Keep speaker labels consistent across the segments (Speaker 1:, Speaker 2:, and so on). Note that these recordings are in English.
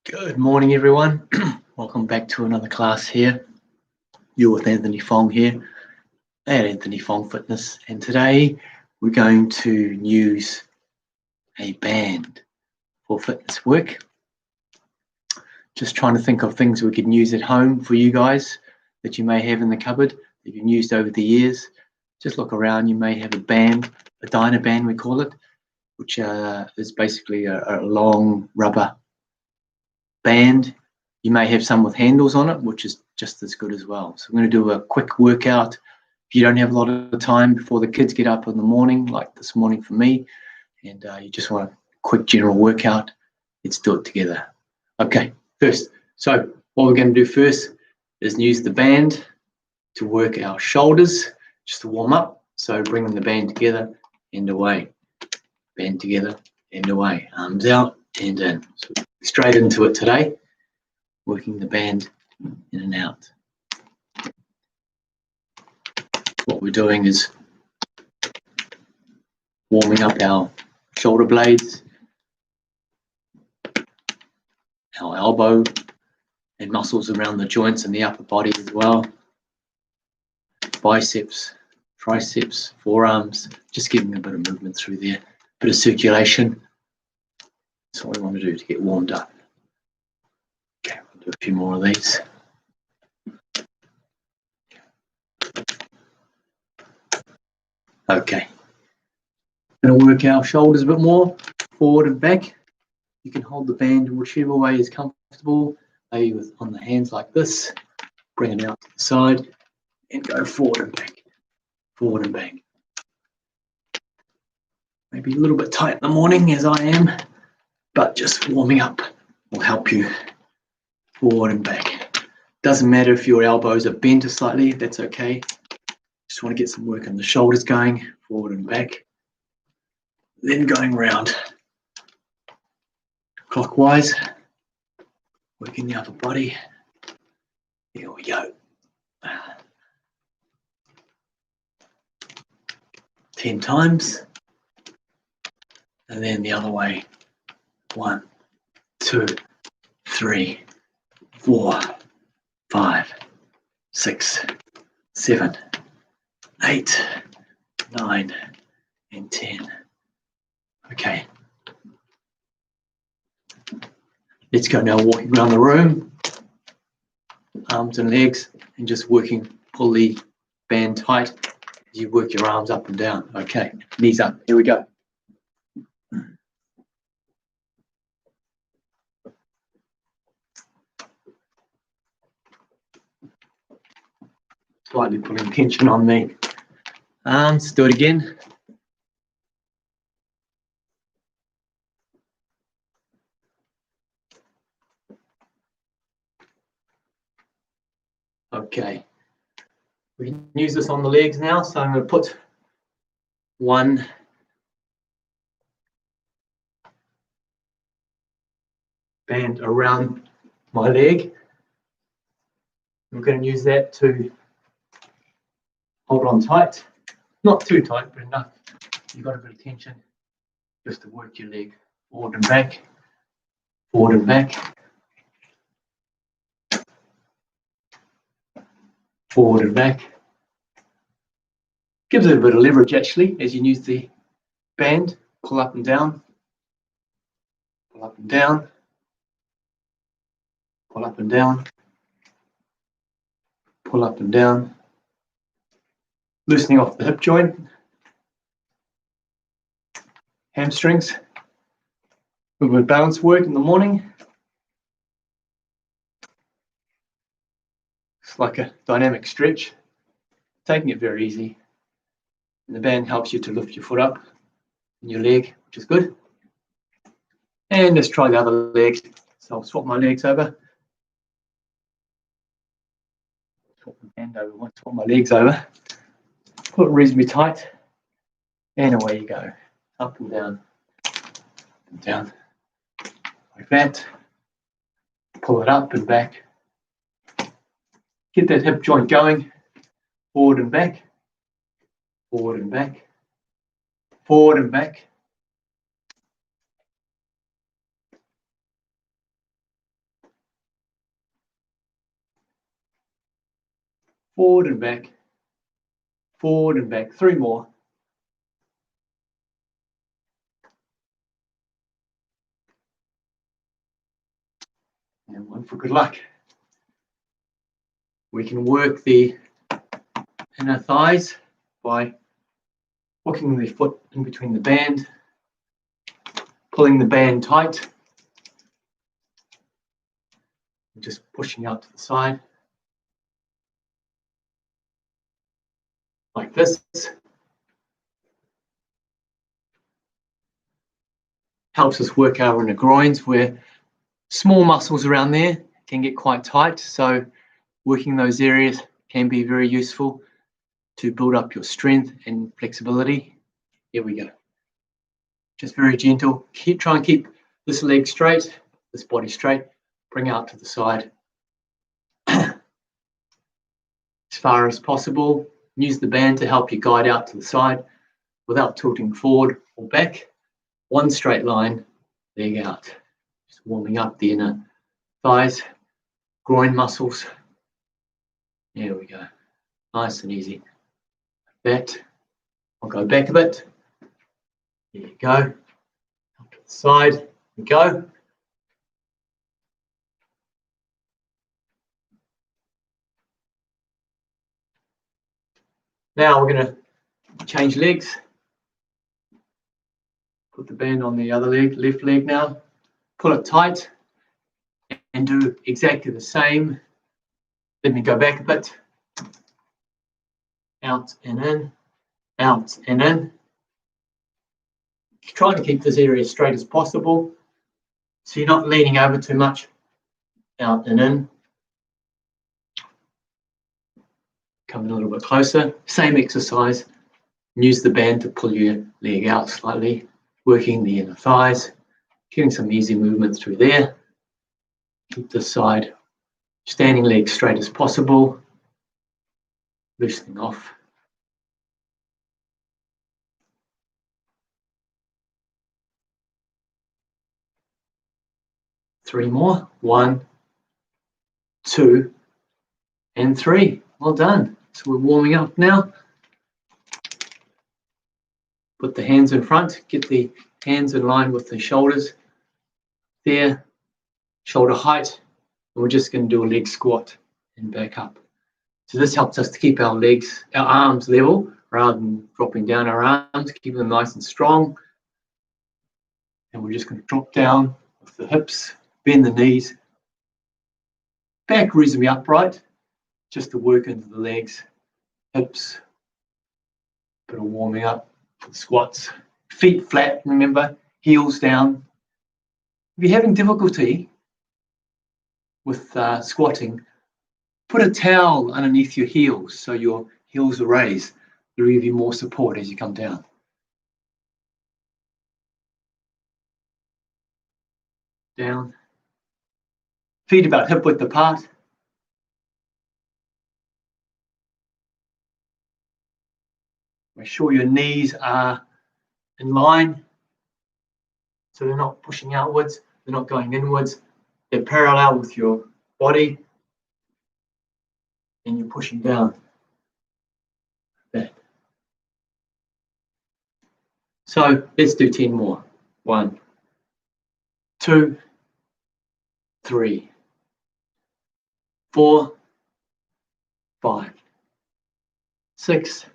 Speaker 1: Good morning, everyone. Welcome back to another class here. You're with Anthony Fong here at Anthony Fong Fitness, and today we're going to use a band for fitness work. Just trying to think of things we can use at home for you guys that you may have in the cupboard that you've used over the years. Just look around, you may have a band, a Dynaband we call it, which is basically a long rubber band. You may have some with handles on it, which is just as good as well. So I'm going to do a quick workout. If you don't have a lot of time before the kids get up in the morning, like this morning for me, and you just want a quick general workout, let's do it together. Okay, so what we're going to do first is use the band to work our shoulders, just to warm up. So bringing the band together and away, band together and away, arms out and in. So straight into it today, working the band in and out. What we're doing is warming up our shoulder blades, our elbow and muscles around the joints and the upper body as well. Biceps, triceps, forearms, just giving a bit of movement through there, a bit of circulation. That's what we want to do to get warmed up. Okay, we'll do a few more of these. Okay, going to work our shoulders a bit more, forward and back. You can hold the band whichever way is comfortable. Lay on the hands like this, bring it out to the side, and go forward and back, forward and back. Maybe a little bit tight in the morning as I am, but just warming up will help you forward and back. Doesn't matter if your elbows are bent slightly, that's okay. Just want to get some work on the shoulders going, forward and back. Then going round clockwise, working the upper body. Here we go. 10 times. And then the other way. 1, 2, 3, 4, 5, 6, 7, 8, 9, and 10. Okay. Let's go now walking around the room, arms and legs, and just working, pull the band tight as you work your arms up and down. Okay, knees up. Here we go. Slightly putting tension on the arms. Do it again. Okay. We can use this on the legs now, so I'm going to put one band around my leg. I'm going to use that to hold on tight, not too tight, but enough. You've got a bit of tension just to work your leg forward and back, forward and back, forward and back. Gives it a bit of leverage actually as you use the band. Pull up and down, pull up and down, pull up and down, pull up and down. Loosening off the hip joint, hamstrings. A little bit of balance work in the morning. It's like a dynamic stretch, taking it very easy. And the band helps you to lift your foot up and your leg, which is good. And let's try the other leg. So I'll swap my legs over. Swap the band over, swap my legs over. Put it reasonably tight. And away you go. Up and down. And down. Like that. Pull it up and back. Get that hip joint going. Forward and back. Forward and back. Forward and back. forward and back, forward and back. 3 more. And 1 for good luck. We can work the inner thighs by hooking the foot in between the band, pulling the band tight, and just pushing out to the side, like this. Helps us work our inner groins, where small muscles around there can get quite tight, so working those areas can be very useful to build up your strength and flexibility. Here we go. Just very gentle. Try and keep this leg straight, this body straight. Bring out to the side as far as possible. Use the band to help you guide out to the side without tilting forward or back. 1 straight line, leg out. Just warming up the inner thighs, groin muscles. There we go. Nice and easy. Like that. I'll go back a bit. There you go. Up to the side. There we go. Now we're going to change legs. Put the band on the other leg, left leg now. Pull it tight and do exactly the same. Let me go back a bit. Out and in, out and in. Try to keep this area as straight as possible, so you're not leaning over too much. Out and in. Come a little bit closer. Same exercise. Use the band to pull your leg out slightly, working the inner thighs, getting some easy movement through there. Keep this side standing leg straight as possible. Loosening off. Three more. 1, 2, and 3. Well done. So we're warming up now. Put the hands in front. Get the hands in line with the shoulders. There. Shoulder height. And we're just going to do a leg squat and back up. So this helps us to keep our legs, our arms level, rather than dropping down our arms, keep them nice and strong. And we're just going to drop down with the hips, bend the knees, back reasonably upright, just to work into the legs, hips, bit of warming up for the squats. Feet flat, remember, heels down. If you're having difficulty with squatting, put a towel underneath your heels so your heels are raised. It'll give you more support as you come down. Down. Feet about hip width apart. Make sure your knees are in line, so they're not pushing outwards, they're not going inwards, they're parallel with your body, and you're pushing down. That. So let's do 10 more. 1, 2, 3, 4, 5, 6,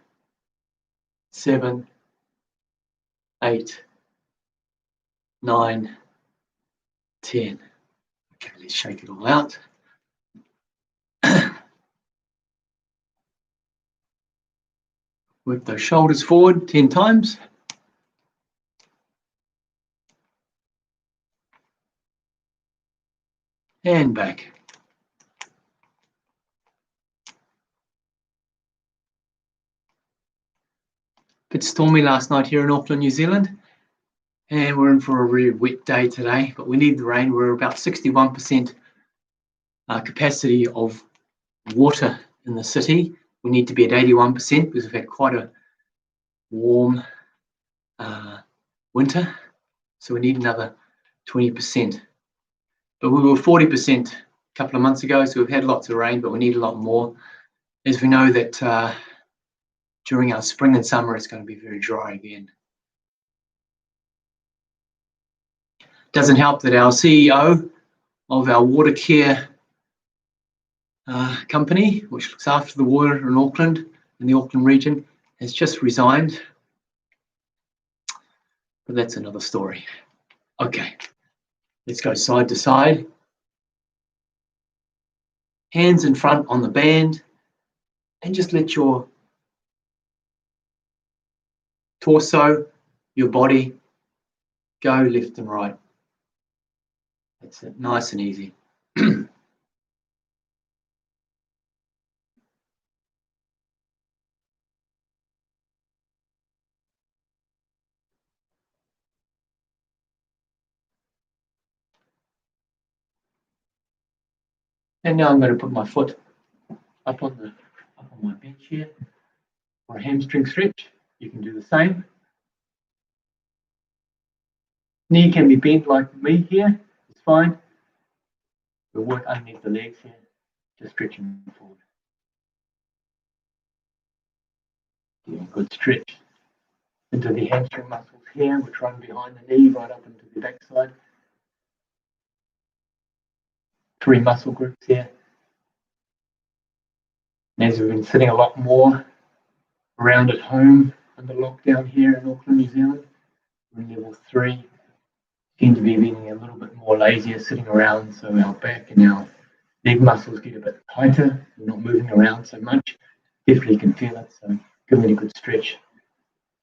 Speaker 1: 7, 8, 9, 10. Okay, let's shake it all out. Work those shoulders forward 10 times. And back. Bit stormy last night here in Auckland, New Zealand, and we're in for a really wet day today, but we need the rain. We're about 61% capacity of water in the city. We need to be at 81% because we've had quite a warm winter, so we need another 20%. But we were 40% a couple of months ago, so we've had lots of rain, but we need a lot more. as we know that during our spring and summer, it's going to be very dry again. Doesn't help that our CEO of our water care company, which looks after the water in Auckland, in the Auckland region, has just resigned. But that's another story. Okay, let's go side to side. Hands in front on the band, and just let your torso, your body, go left and right. That's it, nice and easy. And now I'm going to put my foot up on my bench here for a hamstring stretch. You can do the same. Knee can be bent like me here, it's fine. We'll work underneath the legs here, just stretching forward. Yeah, good stretch into the hamstring muscles here, which run behind the knee, right up into the backside. 3 muscle groups here. And as we've been sitting a lot more around at home under lockdown here in Auckland, New Zealand, we're in level 3. Seem to be being a little bit more lazier sitting around, so our back and our leg muscles get a bit tighter. We're not moving around so much. Definitely can feel it, so give it a good stretch.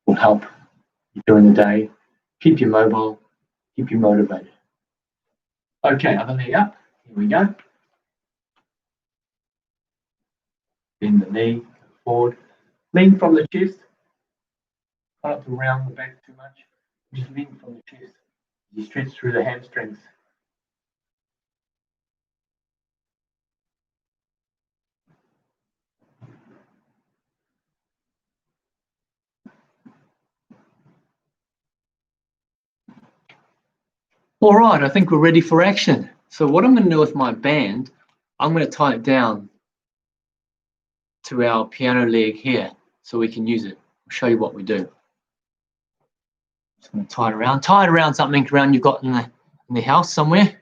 Speaker 1: Will help you during the day. Keep you mobile, keep you motivated. Okay, other leg up. Here we go. Bend the knee forward. Lean from the chest. Try not to round the back too much. Just lean from the chest. You stretch through the hamstrings. All right, I think we're ready for action. So what I'm going to do with my band, I'm going to tie it down to our piano leg here so we can use it. I'll show you what we do. Just going to tie it around something around you've got in the house somewhere.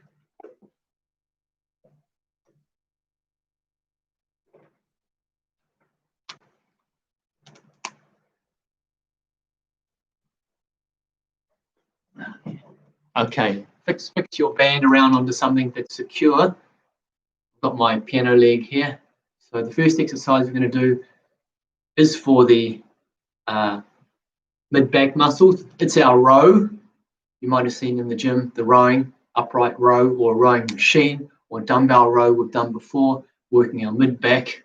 Speaker 1: Okay, fix your band around onto something that's secure. I've got my piano leg here. So the first exercise we're going to do is for the mid-back muscles. It's our row. You might have seen in the gym, the rowing, upright row or rowing machine or dumbbell row we've done before, working our mid-back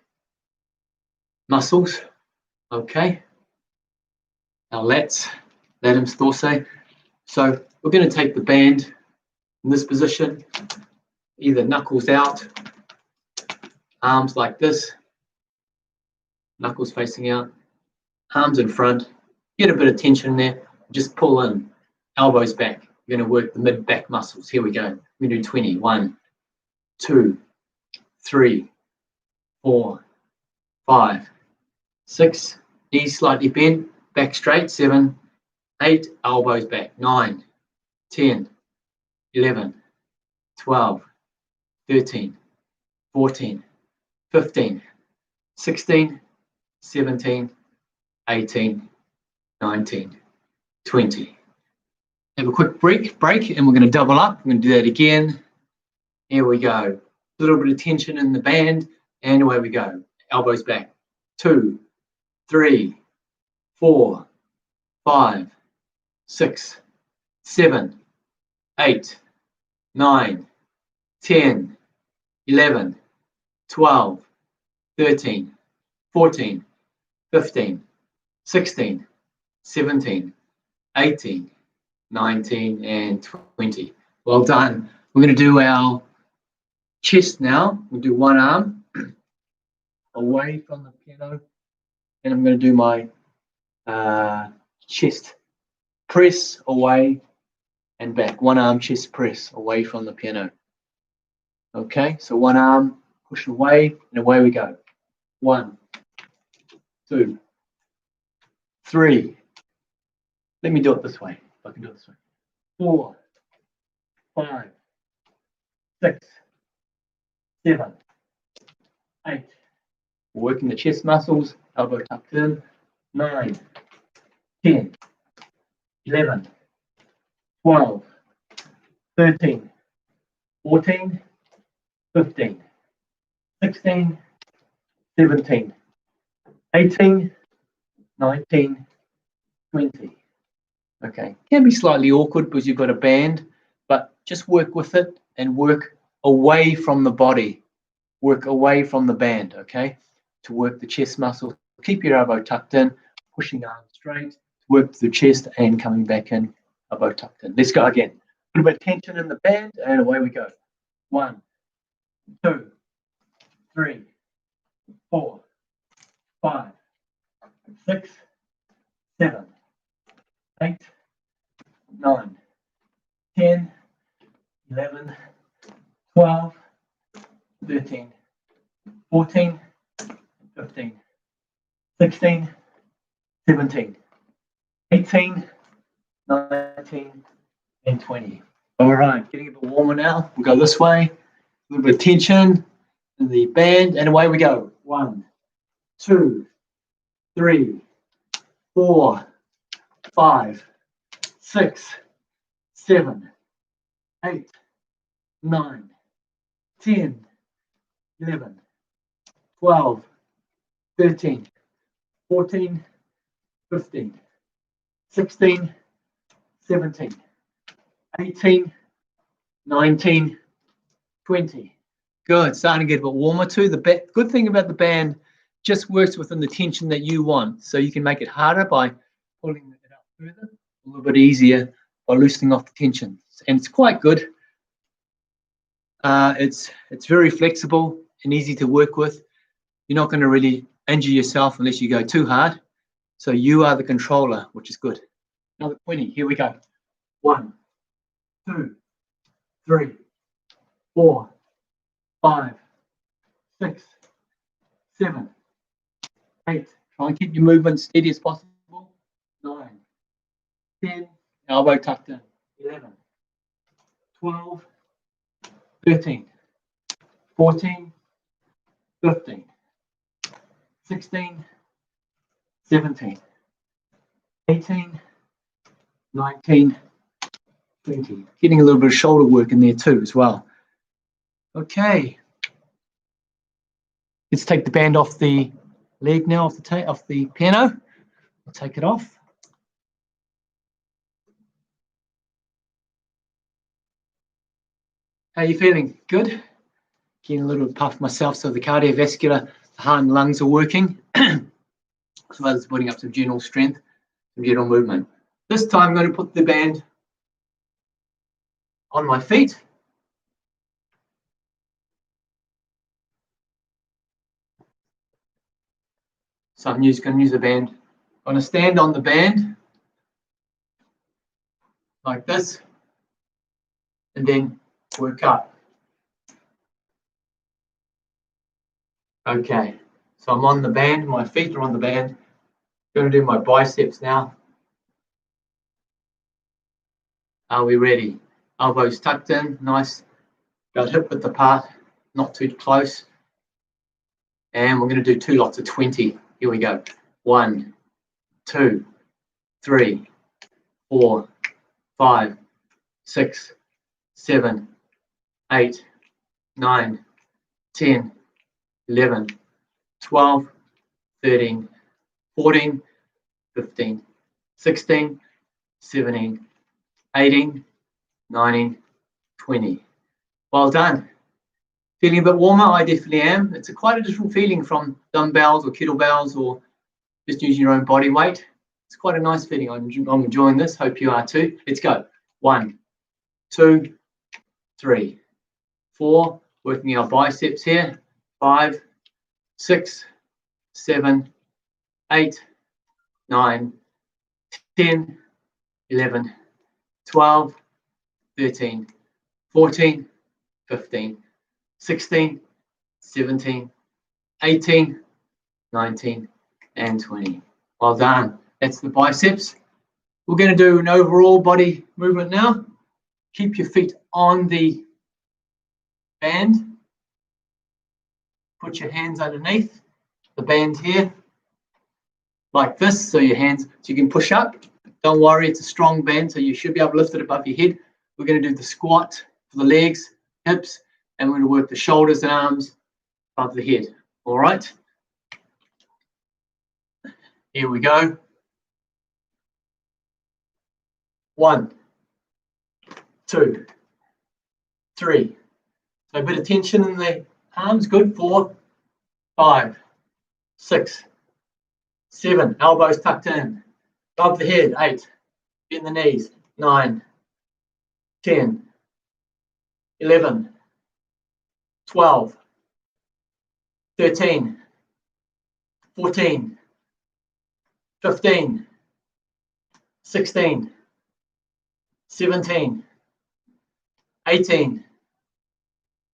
Speaker 1: muscles. Okay. Our lats, latissimus dorsi. So we're going to take the band in this position, either knuckles out, arms like this, knuckles facing out, arms in front, get a bit of tension there, just pull in, elbows back. We're going to work the mid-back muscles. Here we go. We do 20. 1, 2, 3, 4, 5, 6, knees slightly bent, back straight, 7, 8, elbows back, 9, 10, 11, 12, 13, 14, 15, 16, 17, 18, 19, 20. Have a quick break, and we're going to double up. We're going to do that again. Here we go. A little bit of tension in the band, and away we go. Elbows back. 2, 3, 4, 5, 6, 7, 8, 9, 10, 11, 12, 13, 14, 15, 16, 17, 18, 19, and 20. Well done. We're going to do our chest now. We'll do one arm away from the piano, and I'm going to do my chest press away and back. One arm chest press away from the piano. Okay, so one arm push away, and away we go. 1, 2, 3. Let me do it this way. If I can do it this way. 4, 5, 6, 7, 8. Working the chest muscles, elbow tucked in. 9, 10, 11, 12, 13, 14, 15, 16, 17, 18, 19, 20. Okay, can be slightly awkward because you've got a band, but just work with it and work away from the body. Work away from the band, okay? To work the chest muscle. Keep your elbow tucked in, pushing arms straight, work the chest and coming back in, elbow tucked in. Let's go again. A little bit of tension in the band and away we go. 1, 2, 3, 4, 5, 6, 7, 8, 9, 10, 11, 12, 13, 14, 15, 16, 17, 18, 19, and 20. All right, getting a bit warmer now. We'll go this way. A little bit of tension in the band, and away we go. 1, 2, 3, 4, 5, 6, 7, 8, 9, 10, 11, 12, 13, 14, 15, 16, 17, 18, 19, 20. Good, starting to get a bit warmer too. The good thing about the band just works within the tension that you want. So you can make it harder by pulling it up further, a little bit easier by loosening off the tension. And it's quite good. It's very flexible and easy to work with. You're not going to really injure yourself unless you go too hard. So you are the controller, which is good. Another 20. Here we go. 1, 2, 3, 4, 5, 6, 7, 8. Try and keep your movement steady as possible. 9, 10. Elbow tucked in. 11, 12, 13, 14, 15, 16, 17, 18, 19, 20. Getting a little bit of shoulder work in there too as well. Okay. Let's take the band off the leg now, off the piano. I'll take it off. How are you feeling? Good? Getting a little puff myself, so the cardiovascular, the heart and lungs are working, as well as putting up some general strength, some general movement. This time I'm going to put the band on my feet. So I'm going to use the band. I'm going to stand on the band like this, and then work up. Okay, so I'm on the band, my feet are on the band. I'm going to do my biceps now. Are we ready? Elbows tucked in, nice. Got hip width apart, not too close. And we're going to do 2 lots of 20. Here we go. 1, 2, 3, 4, 5, 6, 7, 8, 9, 10, 11, 12, 13, 14, 15, 16, 17, 18, 19, 20. Well done. Feeling a bit warmer? I definitely am. It's quite a different feeling from dumbbells or kettlebells or just using your own body weight. It's quite a nice feeling. I'm enjoying this. Hope you are too. Let's go. 1, 2, 3, 4. Working our biceps here. 5, 6, 7, 8, 9, 10, 11, 12, 13, 14, 15, 16, 17, 18, 19, and 20. Well done. That's the biceps. We're going to do an overall body movement now. Keep your feet on the band. Put your hands underneath the band here, like this, so your hands, so you can push up. Don't worry, it's a strong band, so you should be able to lift it above your head. We're going to do the squat for the legs, hips, and we're going to work the shoulders and arms above the head. All right? Here we go. 1, 2, 3. So a bit of tension in the arms, good. 4, 5, 6, 7. Elbows tucked in. Above the head. 8. Bend the knees. 9, 10, 11, 12, 13, 14, 15, 16, 17, 18,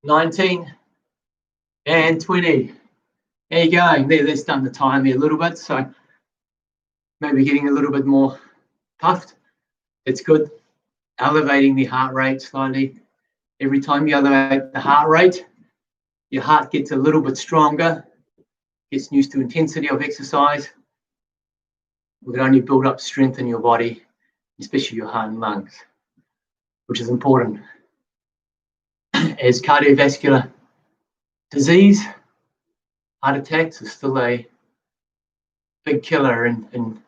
Speaker 1: 19, and 20. There you go. Let's done the time there a little bit, so maybe getting a little bit more puffed. It's good. Elevating the heart rate slightly. Every time you elevate the heart rate, your heart gets a little bit stronger, gets used to intensity of exercise. We can only build up strength in your body, especially your heart and lungs, which is important. As cardiovascular disease, heart attacks are still a big killer in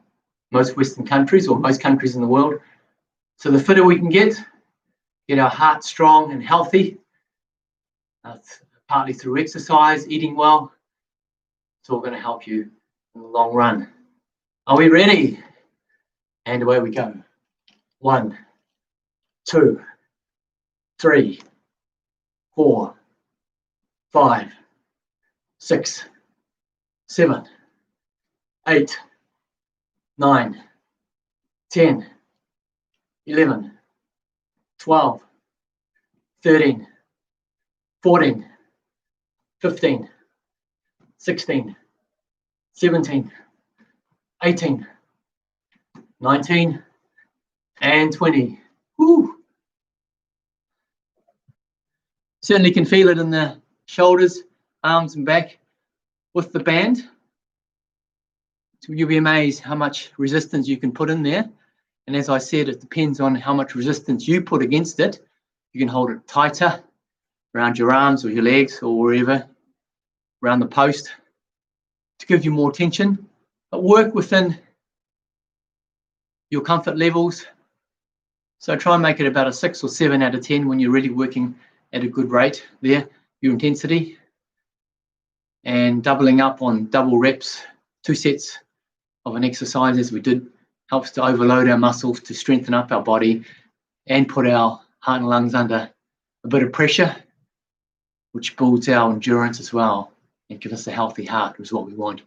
Speaker 1: most Western countries, or most countries in the world. So the fitter we can get our heart strong and healthy, partly through exercise, eating well, it's all going to help you in the long run. Are we ready? And away we go. 1, 2, 3, 4, 5, 6, 7, 8, 9, 10, 11, 12, 13, 14, 15, 16, 17, 18, 19, and 20. Woo. Certainly can feel it in the shoulders, arms and back with the band. So you'll be amazed how much resistance you can put in there. And as I said, it depends on how much resistance you put against it. You can hold it tighter around your arms or your legs or wherever, around the post, to give you more tension. But work within your comfort levels. So try and make it about a 6 or 7 out of 10 when you're really working at a good rate there, your intensity. And doubling up on double reps, 2 sets of an exercise as we did, helps to overload our muscles, to strengthen up our body and put our heart and lungs under a bit of pressure, which builds our endurance as well and gives us a healthy heart, which is what we want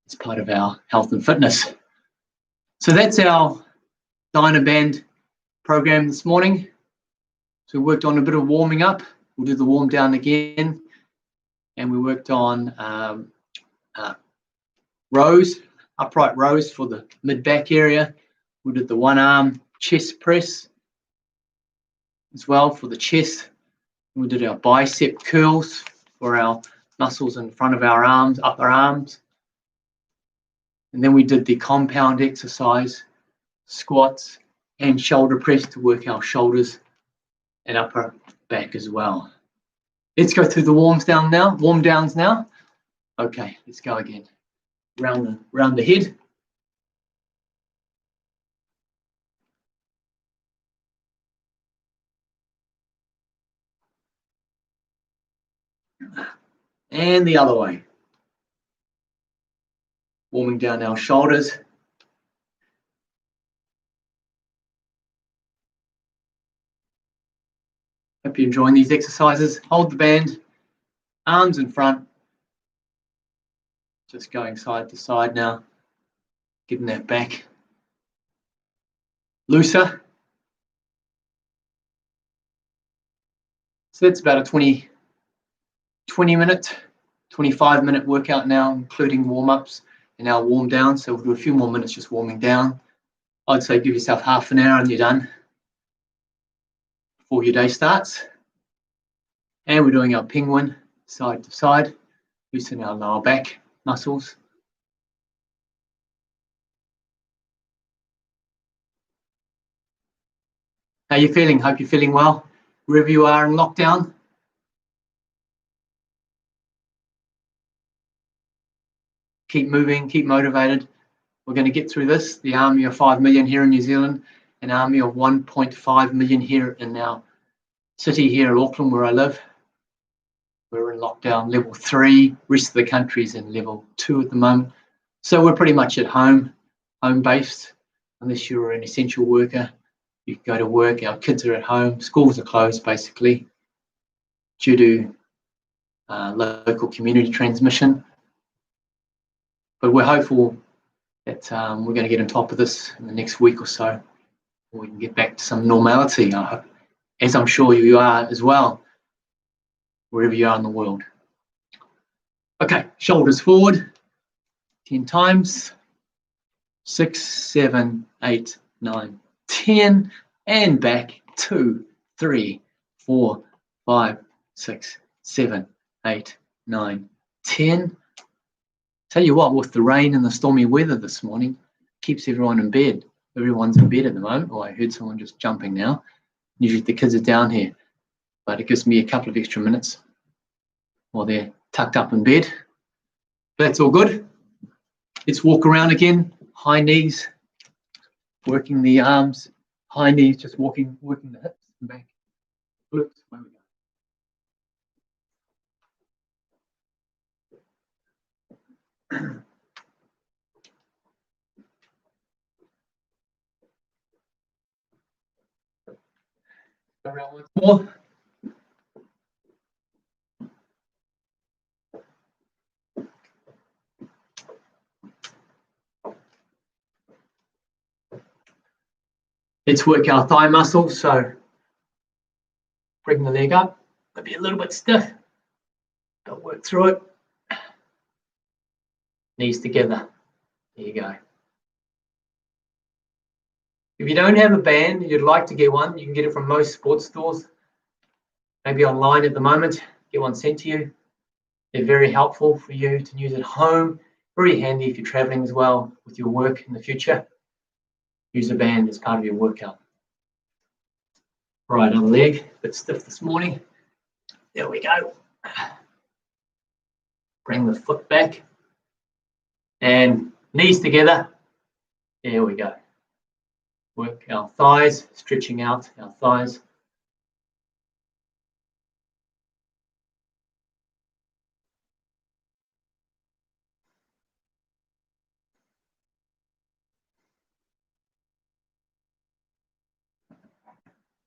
Speaker 1: as part of our health and fitness. So that's our Dynaband program this morning. So we worked on a bit of warming up. We'll do the warm down again. And we worked on rows, upright rows for the mid-back area. We did the one arm chest press as well for the chest. We did our bicep curls for our muscles in front of our arms, upper arms. And then we did the compound exercise, squats and shoulder press to work our shoulders and upper back as well. Let's go through the warm downs now. Okay, let's go again. Round the head. And the other way. Warming down our shoulders. Hope you're enjoying these exercises. Hold the band, arms in front. Just going side to side now, getting that back looser. So that's about a 25-minute workout now, including warm-ups and our warm down. So we'll do a few more minutes just warming down. I'd say give yourself half an hour and you're done before your day starts. And we're doing our penguin side to side, loosen our lower back muscles. How are you feeling? Hope you're feeling well, wherever you are in lockdown. Keep moving, keep motivated. We're going to get through this. The army of 5 million here in New Zealand, an army of 1.5 million here in our city here in Auckland, where I live. We're in lockdown level 3. Rest of the country's in level 2 at the moment. So we're pretty much at home based, unless you're an essential worker. You can go to work. Our kids are at home. Schools are closed basically due to local community transmission. But we're hopeful that we're going to get on top of this in the next week or so. We can get back to some normality, I hope, as I'm sure you are as well, wherever you are in the world. Okay, shoulders forward, 10 times. 6, 7, 8, 9, 10, and back. 2, 3, 4, 5, 6, 7, 8, 9, 10. Tell you what, with the rain and the stormy weather this morning, keeps everyone in bed. Everyone's in bed at the moment. Oh, I heard someone just jumping now. Usually the kids are down here, but it gives me a couple of extra minutes while they're tucked up in bed. That's all good. Let's walk around again. High knees, working the arms. High knees, just working the hips and back. Glutes. Where we go. Go around once more. Let's work our thigh muscles. So bring the leg up. Maybe a little bit stiff, but work through it. Knees together. There you go. If you don't have a band and you'd like to get one, you can get it from most sports stores. Maybe online at the moment, get one sent to you. They're very helpful for you to use at home. Very handy if you're traveling as well with your work in the future. Use a band as part of your workout. Right, other leg, a bit stiff this morning. There we go. Bring the foot back and knees together. There we go. Work our thighs, stretching out our thighs.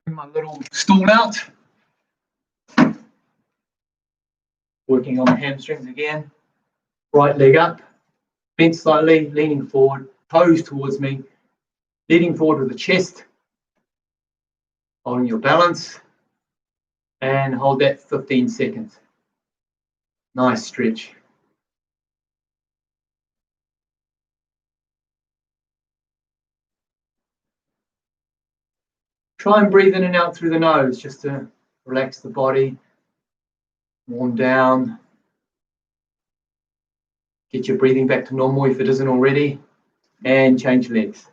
Speaker 1: Bring my little stool out. Working on the hamstrings again. Right leg up, bent slightly, leaning forward, toes towards me, leaning forward with the chest, holding your balance, and hold that 15 seconds. Nice stretch. Try and breathe in and out through the nose just to relax the body, warm down. Get your breathing back to normal if it isn't already, and change legs.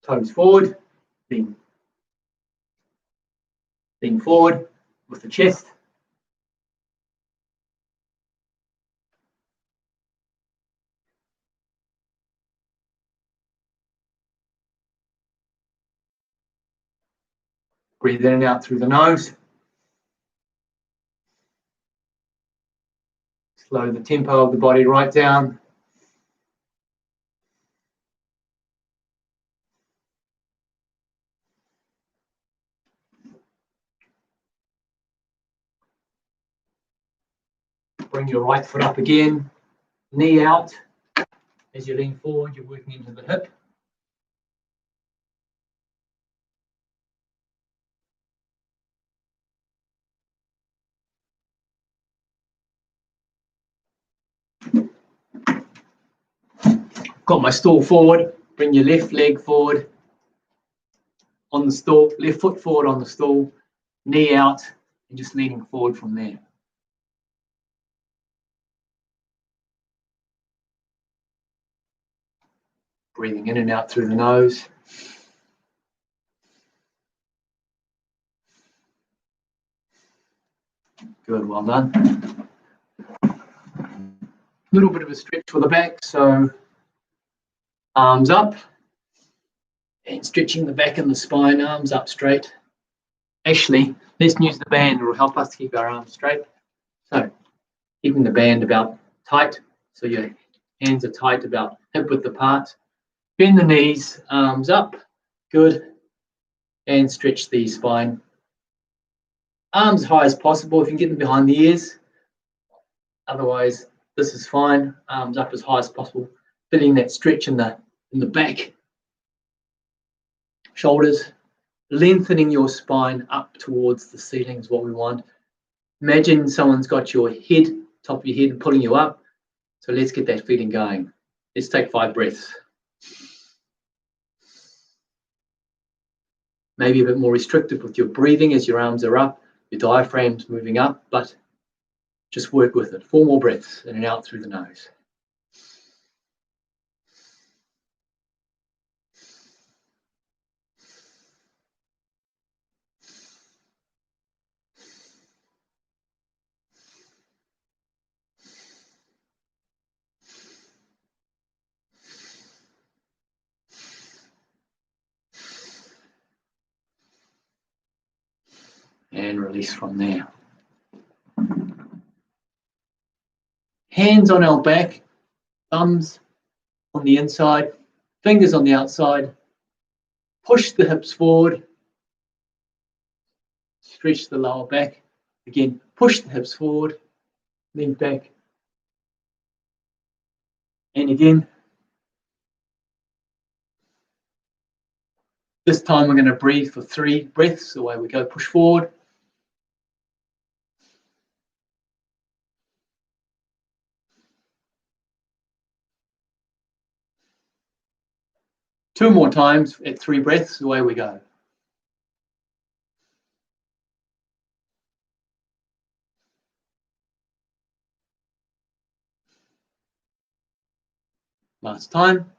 Speaker 1: Toes forward, lean forward with the chest. Breathe in and out through the nose. Slow the tempo of the body right down. Bring your right foot up again, knee out. As you lean forward, you're working into the hip. Got my stool forward, bring your left leg forward on the stool, left foot forward on the stool, knee out, and just leaning forward from there. Breathing in and out through the nose. Good, well done. Little bit of a stretch for the back, so arms up and stretching the back and the spine, arms up straight. Actually, let's use the band, it will help us to keep our arms straight. So, keeping the band about tight, so your hands are tight about hip width apart. Bend the knees, arms up, good, and stretch the spine. Arms as high as possible if you can get them behind the ears. Otherwise, this is fine. Arms up as high as possible, feeling that stretch in the back. Shoulders, lengthening your spine up towards the ceiling is what we want. Imagine someone's got your head, top of your head, and pulling you up. So let's get that feeling going. Let's take 5 breaths. Maybe a bit more restrictive with your breathing as your arms are up, your diaphragm's moving up, but just work with it. 4 more breaths in and out through the nose. And release from there. Hands on our back, thumbs on the inside, fingers on the outside. Push the hips forward. Stretch the lower back. Again, push the hips forward, lean back. And again, this time we're going to breathe for 3 breaths. Away we go, push forward. Two more times at 3 breaths, away we go. Last time.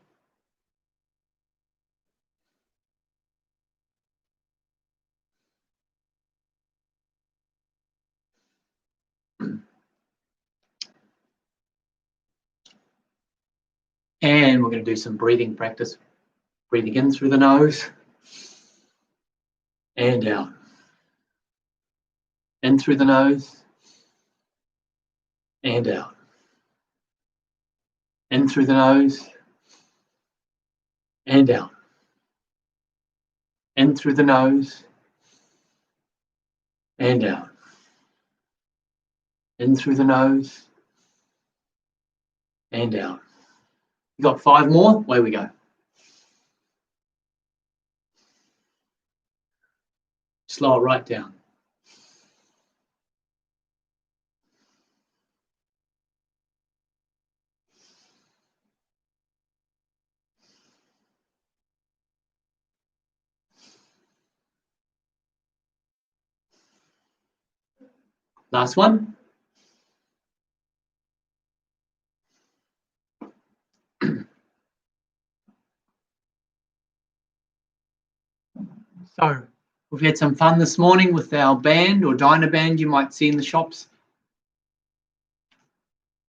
Speaker 1: And we're going to do some breathing practice. Breathing in through the nose and out. In through the nose and out. In through the nose and out. In through the nose and out. In through the nose and out. You got 5 more? Away we go. Slow it right down. Last one. So we've had some fun this morning with our band or Dynaband you might see in the shops.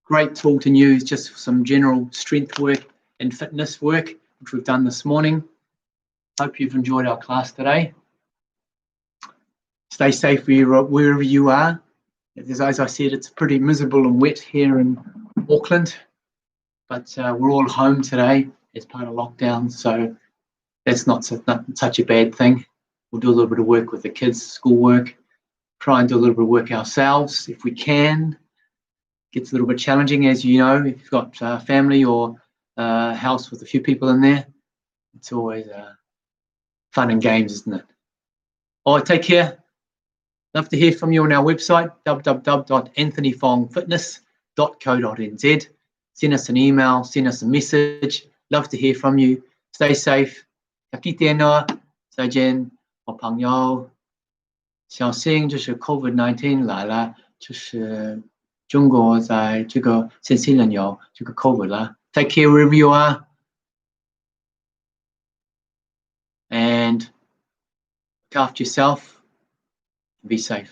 Speaker 1: Great tool to use just for some general strength work and fitness work, which we've done this morning. Hope you've enjoyed our class today. Stay safe wherever you are. As I said, it's pretty miserable and wet here in Auckland, but we're all home today as part of lockdown, so that's not such a bad thing. We'll do a little bit of work with the kids, schoolwork, try and do a little bit of work ourselves if we can. Gets a little bit challenging, as you know, if you've got a family or a house with a few people in there. It's always fun and games, isn't it? All right, take care. Love to hear from you on our website, www.anthonyfongfitness.co.nz. Send us an email, send us a message. Love to hear from you. Stay safe. 再见哦，再见，我朋友。小心，就是 COVID-19 来了，就是中国在这个新西兰有这个 COVID 了。Take care wherever you are, and look after yourself. Be safe.